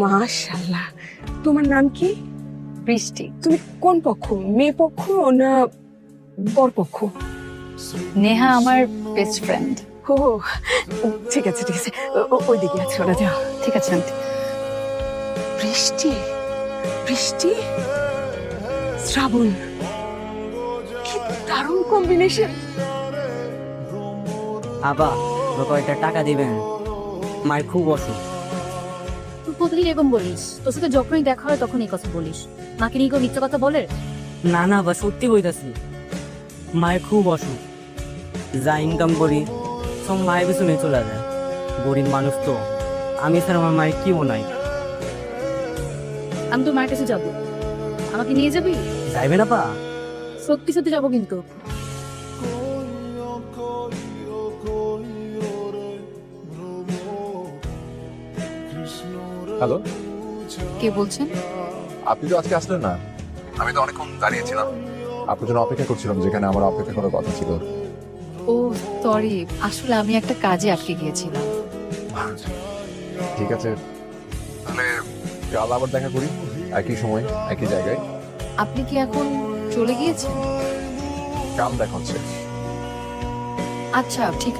মাশাআল্লাহ, তোমার নাম কি? বৃষ্টি। তুমি কোন পক্ষ, মেয়ে পক্ষ না বর পক্ষ? নেহা আমার বেস্ট ফ্রেন্ড। ও ঠিক আছে ঠিক আছে, ওইদিকে আছে, ওরা যাও। ঠিক আছে আন্টি। বৃষ্টি, বৃষ্টি, শ্রাবণ, কি দারুণ কম্বিনেশন। আবা কয়েকটা টাকা দিবেন, মায়ের খুব অসুখ। তুই প্রতিদিন এরকম বলিস, তোর সাথে যখনই দেখা হয় তখন এই কথা বলিস। মাকে নিয়ে কেউ মিথ্যা কথা বলে? না না বা সত্যি বইতাছি, মায়ের খুব অসুখ। যা ইনকাম করি সব মায়ের পিছনে চলে যায়। গরিব মানুষ তো, আমি স্যার আমার মায়ের কেউ নাই। আমি তো মায়ের কাছে যাবো, আমাকে নিয়ে যাবি? যাইবে না পা? সত্যি সত্যি যাবো কিন্তু। হ্যালো, কে বলছেন? আপনি তো আজকে আসলেন না। আমি তো অনেকক্ষণ দাঁড়িয়েছিলাম, আপনার জন্য অপেক্ষা করছিলাম, যেখানে আমার অপেক্ষা করার কথা ছিল। ও সরি, আসলে আমি একটা কাজে আটকে গিয়েছিলাম। ঠিক আছে, তাহলে কাল আবার দেখা করি, একই সময় একই জায়গায়। আপনি কি এখন চলে গিয়েছেন? কাল দেখা হচ্ছে। আচ্ছা ঠিক আছে।